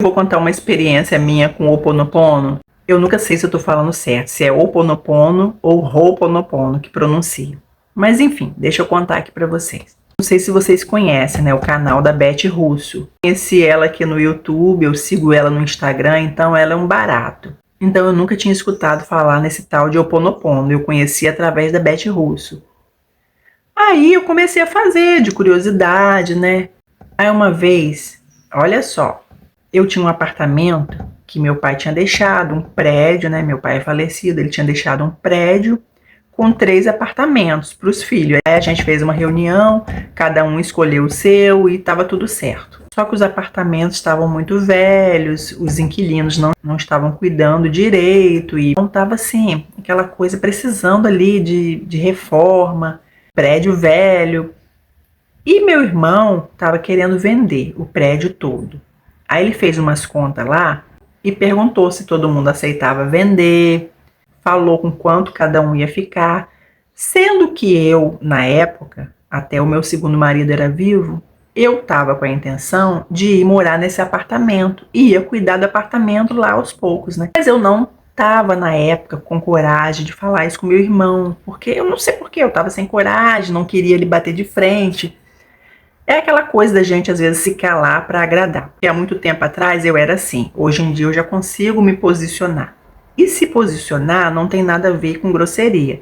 Vou contar uma experiência minha com o Ho'oponopono. Eu nunca sei se eu tô falando certo, se é Ho'oponopono ou Ho'oponopono que pronuncio. Mas enfim, deixa eu contar aqui pra vocês. Não sei se vocês conhecem, né, o canal da Beth Russo. Conheci ela aqui no YouTube, eu sigo ela no Instagram, então ela é um barato. Então eu nunca tinha escutado falar nesse tal de Ho'oponopono, eu conheci através da Beth Russo. Aí eu comecei a fazer, de curiosidade, né. Aí uma vez, olha só, eu tinha um apartamento que meu pai tinha deixado, um prédio, né? Meu pai é falecido, ele tinha deixado um prédio com 3 apartamentos para os filhos. Aí a gente fez uma reunião, cada um escolheu o seu e estava tudo certo. Só que os apartamentos estavam muito velhos, os inquilinos não estavam cuidando direito e não estava assim, aquela coisa precisando ali de reforma, prédio velho. E meu irmão estava querendo vender o prédio todo. Aí ele fez umas contas lá e perguntou se todo mundo aceitava vender, falou com quanto cada um ia ficar, sendo que eu, na época, até o meu segundo marido era vivo, eu estava com a intenção de ir morar nesse apartamento e ia cuidar do apartamento lá aos poucos, né? Mas eu não estava na época com coragem de falar isso com meu irmão, porque eu não sei porquê, eu estava sem coragem, não queria ele bater de frente. É aquela coisa da gente às vezes se calar para agradar. Porque há muito tempo atrás eu era assim. Hoje em dia eu já consigo me posicionar. E se posicionar não tem nada a ver com grosseria.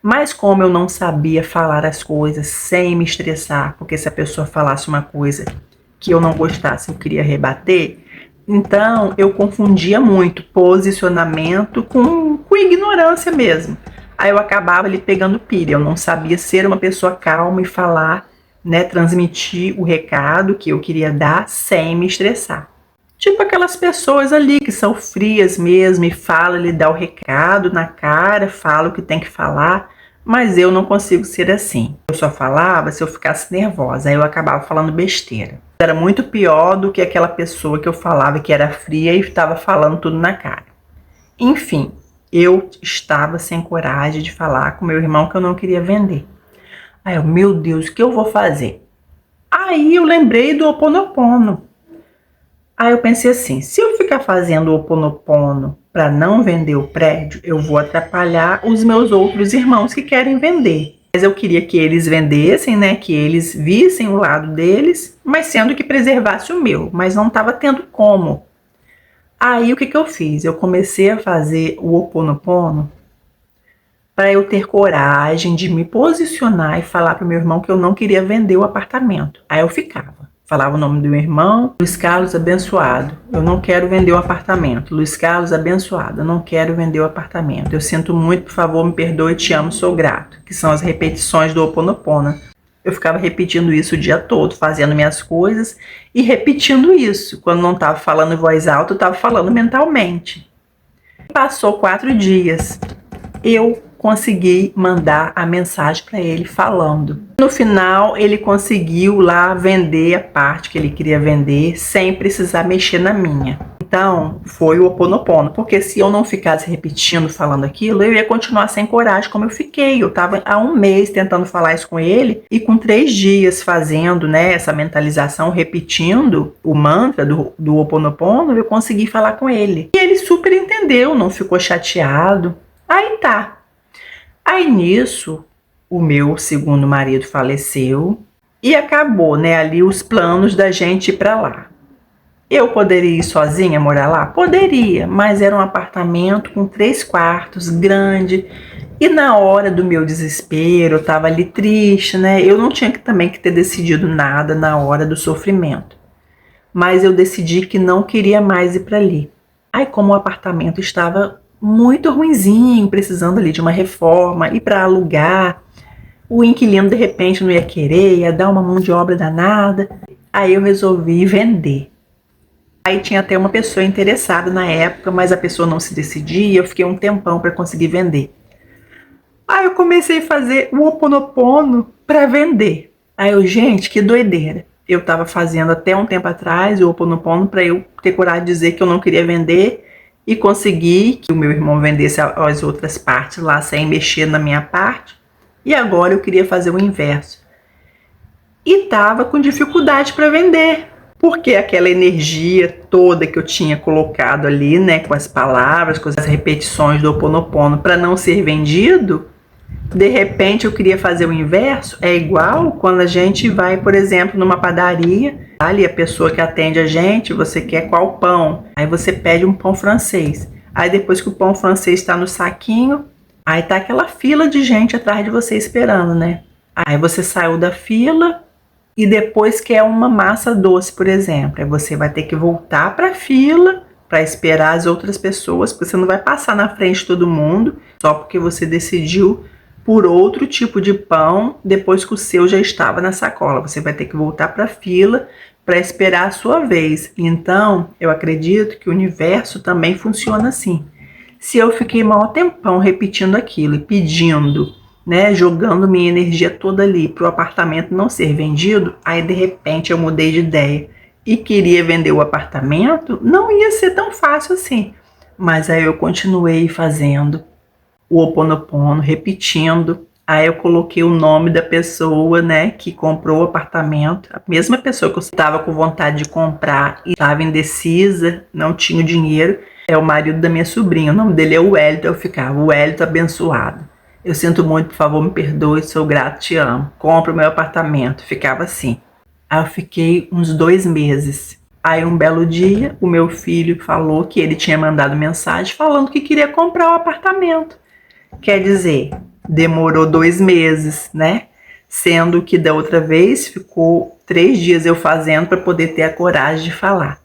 Mas como eu não sabia falar as coisas sem me estressar, porque se a pessoa falasse uma coisa que eu não gostasse, eu queria rebater, então eu confundia muito posicionamento com ignorância mesmo. Aí eu acabava ali pegando pilha. Eu não sabia ser uma pessoa calma e falar, né, transmitir o recado que eu queria dar sem me estressar. Tipo aquelas pessoas ali que são frias mesmo e falam, ele dá o recado na cara, fala o que tem que falar, mas eu não consigo ser assim. Eu só falava se eu ficasse nervosa, aí eu acabava falando besteira. Era muito pior do que aquela pessoa que eu falava que era fria e estava falando tudo na cara. Enfim, eu estava sem coragem de falar com meu irmão que eu não queria vender. Aí eu, meu Deus, o que eu vou fazer? Aí eu lembrei do Ho'oponopono. Aí eu pensei assim, se eu ficar fazendo o Ho'oponopono para não vender o prédio, eu vou atrapalhar os meus outros irmãos que querem vender. Mas eu queria que eles vendessem, né, que eles vissem o lado deles, mas sendo que preservasse o meu, mas não estava tendo como. Aí o que eu fiz? Eu comecei a fazer o Ho'oponopono para eu ter coragem de me posicionar e falar para o meu irmão que eu não queria vender o apartamento. Aí eu falava o nome do meu irmão, Luiz Carlos abençoado, eu não quero vender o apartamento. Luiz Carlos abençoado, eu não quero vender o apartamento. Eu sinto muito, por favor, me perdoe, te amo, sou grato. Que são as repetições do Ho'oponopono. Eu ficava repetindo isso o dia todo, fazendo minhas coisas e repetindo isso. Quando não estava falando em voz alta, eu estava falando mentalmente. Passou 4 dias. Eu consegui mandar a mensagem para ele falando. No final, ele conseguiu lá vender a parte que ele queria vender sem precisar mexer na minha. Então, foi o Ho'oponopono, porque se eu não ficasse repetindo, falando aquilo, eu ia continuar sem coragem como eu fiquei. Eu estava há 1 mês tentando falar isso com ele e com 3 dias fazendo, né, essa mentalização, repetindo o mantra do Ho'oponopono, eu consegui falar com ele. E ele super entendeu, não ficou chateado. Aí tá. Aí nisso, o meu segundo marido faleceu e acabou, né, ali os planos da gente ir para lá. Eu poderia ir sozinha morar lá? Poderia, mas era um apartamento com 3 quartos, grande. E na hora do meu desespero, eu estava ali triste, né? Eu não tinha também que ter decidido nada na hora do sofrimento. Mas eu decidi que não queria mais ir para ali. Aí como o apartamento estava muito ruinzinho, precisando ali de uma reforma, e para alugar, o inquilino de repente não ia querer, ia dar uma mão de obra danada. Aí eu resolvi vender. Aí tinha até uma pessoa interessada na época, mas a pessoa não se decidia, eu fiquei um tempão para conseguir vender. Aí eu comecei a fazer o Ho'oponopono para vender. Aí eu, gente, que doideira. Eu estava fazendo até um tempo atrás o Ho'oponopono para eu ter coragem de dizer que eu não queria vender e conseguir que o meu irmão vendesse as outras partes lá sem mexer na minha parte. E agora eu queria fazer o inverso. E estava com dificuldade para vender. Porque aquela energia toda que eu tinha colocado ali, né, com as palavras, com as repetições do Ho Oponopono para não ser vendido, de repente eu queria fazer o inverso. É igual quando a gente vai, por exemplo, numa padaria, ali a pessoa que atende a gente, você quer qual pão? Aí você pede um pão francês. Aí depois que o pão francês está no saquinho, aí tá aquela fila de gente atrás de você esperando, né? Aí você saiu da fila e depois quer uma massa doce, por exemplo. Aí você vai ter que voltar para a fila para esperar as outras pessoas, porque você não vai passar na frente de todo mundo só porque você decidiu por outro tipo de pão depois que o seu já estava na sacola. Você vai ter que voltar para a fila para esperar a sua vez. Então, eu acredito que o universo também funciona assim. Se eu fiquei maior tempão repetindo aquilo e pedindo, né, jogando minha energia toda ali para o apartamento não ser vendido, aí de repente eu mudei de ideia e queria vender o apartamento, não ia ser tão fácil assim. Mas aí eu continuei fazendo o Ho Oponopono, repetindo. Aí eu coloquei o nome da pessoa, né, que comprou o apartamento. A mesma pessoa que eu estava com vontade de comprar e estava indecisa, não tinha o dinheiro. É o marido da minha sobrinha, o nome dele é Wellington. Eu ficava, Wellington abençoado. Eu sinto muito, por favor, me perdoe, sou grato, te amo. Compra o meu apartamento. Ficava assim. Aí eu fiquei uns 2 meses. Aí um belo dia, o meu filho falou que ele tinha mandado mensagem falando que queria comprar o apartamento. Quer dizer, demorou 2 meses, né? Sendo que da outra vez ficou 3 dias eu fazendo para poder ter a coragem de falar.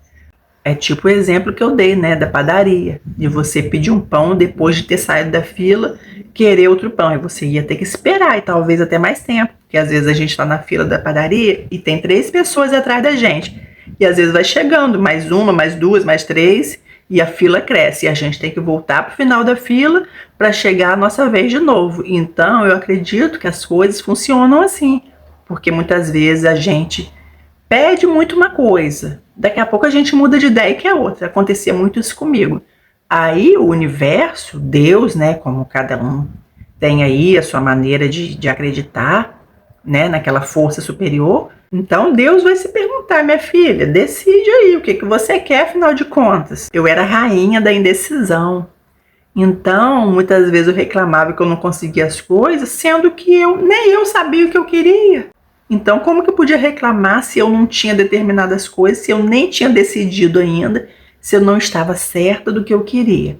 É tipo o exemplo que eu dei, né, da padaria, de você pedir um pão depois de ter saído da fila, querer outro pão, e você ia ter que esperar, e talvez até mais tempo, porque às vezes a gente está na fila da padaria e tem 3 pessoas atrás da gente, e às vezes vai chegando mais uma, mais 2, mais 3, e a fila cresce, e a gente tem que voltar para o final da fila para chegar a nossa vez de novo. Então eu acredito que as coisas funcionam assim, porque muitas vezes a gente pede muito uma coisa, daqui a pouco a gente muda de ideia e quer outra. Acontecia muito isso comigo. Aí o universo, Deus, né, como cada um tem aí a sua maneira de acreditar, né, naquela força superior. Então Deus vai se perguntar, minha filha, decide aí o que você quer, afinal de contas. Eu era a rainha da indecisão. Então, muitas vezes eu reclamava que eu não conseguia as coisas, sendo que nem eu sabia o que eu queria. Então, como que eu podia reclamar se eu não tinha determinadas coisas, se eu nem tinha decidido ainda, se eu não estava certa do que eu queria?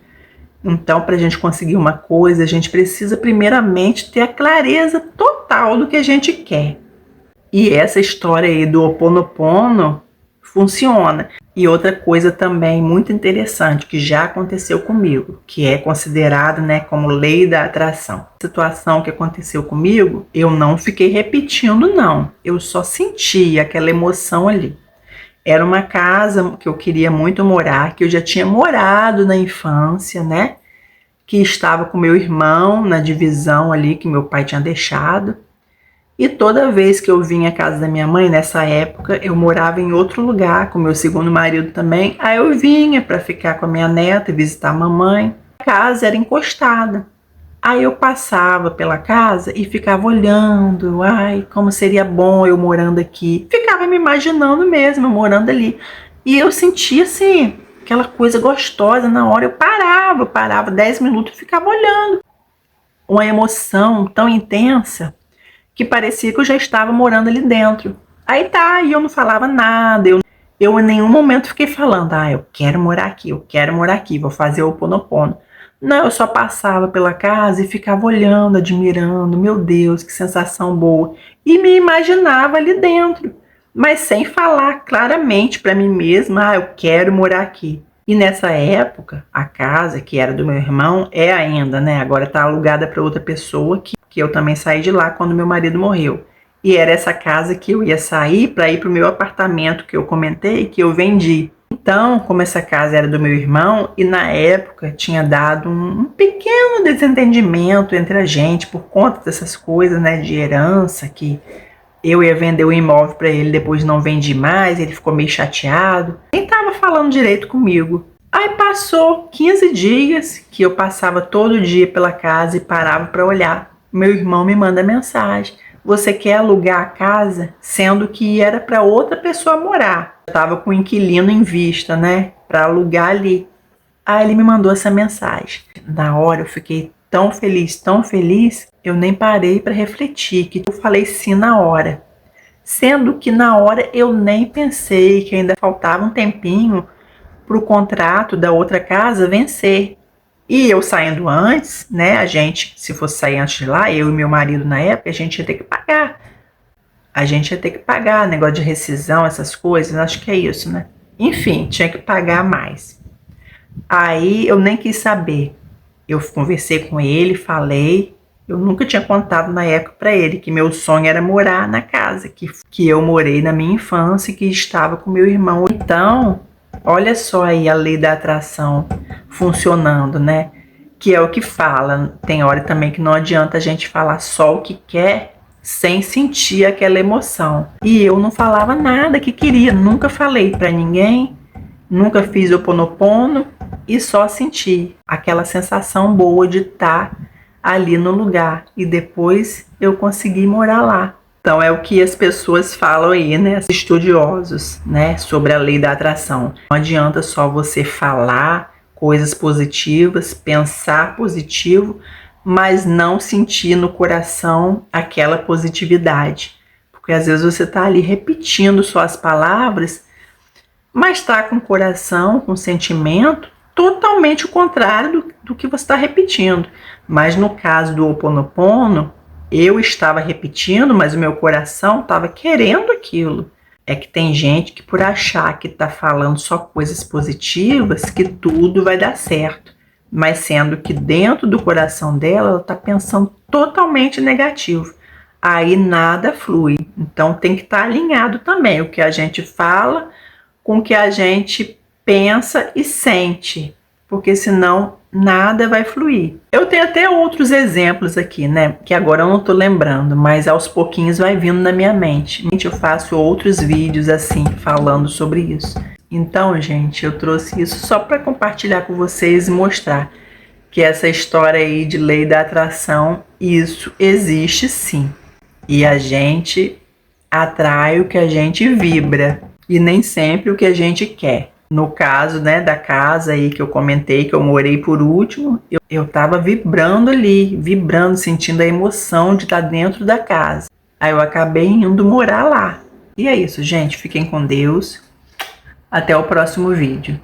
Então, para a gente conseguir uma coisa, a gente precisa primeiramente ter a clareza total do que a gente quer. E essa história aí do Ho Oponopono funciona. E outra coisa também muito interessante que já aconteceu comigo, que é considerado, né, como lei da atração. A situação que aconteceu comigo, eu não fiquei repetindo, não. Eu só senti aquela emoção ali. Era uma casa que eu queria muito morar, que eu já tinha morado na infância, né? Que estava com meu irmão na divisão ali que meu pai tinha deixado. E toda vez que eu vinha à casa da minha mãe, nessa época, eu morava em outro lugar, com meu segundo marido também. Aí eu vinha para ficar com a minha neta e visitar a mamãe. A casa era encostada. Aí eu passava pela casa e ficava olhando. Ai, como seria bom eu morando aqui. Ficava me imaginando mesmo, morando ali. E eu sentia assim, aquela coisa gostosa na hora. Eu parava 10 minutos e ficava olhando. Uma emoção tão intensa que parecia que eu já estava morando ali dentro. Aí tá, e eu não falava nada, eu em nenhum momento fiquei falando, eu quero morar aqui, vou fazer o Ho Oponopono. Não, eu só passava pela casa e ficava olhando, admirando, meu Deus, que sensação boa. E me imaginava ali dentro, mas sem falar claramente para mim mesma, eu quero morar aqui. E nessa época, a casa que era do meu irmão, é ainda, né, agora tá alugada para outra pessoa, que eu também saí de lá quando meu marido morreu. E era essa casa que eu ia sair para ir para o meu apartamento que eu comentei, que eu vendi. Então, como essa casa era do meu irmão, e na época tinha dado um pequeno desentendimento entre a gente por conta dessas coisas, né, de herança, que eu ia vender o imóvel para ele, depois não vendi mais, ele ficou meio chateado. Nem estava falando direito comigo. Aí passou 15 dias que eu passava todo dia pela casa e parava para olhar. Meu irmão me manda mensagem. você quer alugar a casa, sendo que era para outra pessoa morar. Eu estava com o inquilino em vista, né, para alugar ali. Aí ele me mandou essa mensagem. Na hora eu fiquei tão feliz, eu nem parei para refletir, que eu falei sim na hora. Sendo que na hora eu nem pensei que ainda faltava um tempinho para o contrato da outra casa vencer. E eu saindo antes, né, a gente, se fosse sair antes de lá, eu e meu marido na época, a gente ia ter que pagar. A gente ia ter que pagar, negócio de rescisão, essas coisas, acho que é isso, né? Enfim, tinha que pagar mais. Aí eu nem quis saber. Eu conversei com ele, falei. Eu nunca tinha contado na época para ele que meu sonho era morar na casa que eu morei na minha infância e que estava com meu irmão. Então, olha só aí a lei da atração funcionando, né? Que é o que fala. Tem hora também que não adianta a gente falar só o que quer sem sentir aquela emoção. E eu não falava nada que queria, nunca falei para ninguém, nunca fiz Ho'oponopono e só senti aquela sensação boa de estar ali no lugar. E depois eu consegui morar lá. Então é o que as pessoas falam aí, né, estudiosos, né, sobre a lei da atração. Não adianta só você falar coisas positivas, pensar positivo, mas não sentir no coração aquela positividade. Porque às vezes você está ali repetindo só as palavras, mas está com o coração, com o sentimento totalmente o contrário do que você está repetindo. Mas no caso do Ho'oponopono, eu estava repetindo, mas o meu coração estava querendo aquilo. É que tem gente que por achar que está falando só coisas positivas, que tudo vai dar certo. Mas sendo que dentro do coração dela, ela está pensando totalmente negativo. Aí nada flui. Então tem que estar alinhado também o que a gente fala com o que a gente pensa e sente. Porque senão nada vai fluir. Eu tenho até outros exemplos aqui, né? Que agora eu não tô lembrando, mas aos pouquinhos vai vindo na minha mente. Eu faço outros vídeos assim, falando sobre isso. Então, gente, eu trouxe isso só para compartilhar com vocês e mostrar que essa história aí de lei da atração, isso existe sim. E a gente atrai o que a gente vibra e nem sempre o que a gente quer. No caso, né, da casa aí que eu comentei, que eu morei por último, eu tava vibrando ali, vibrando, sentindo a emoção de estar dentro da casa. Aí eu acabei indo morar lá. E é isso, gente. Fiquem com Deus. Até o próximo vídeo.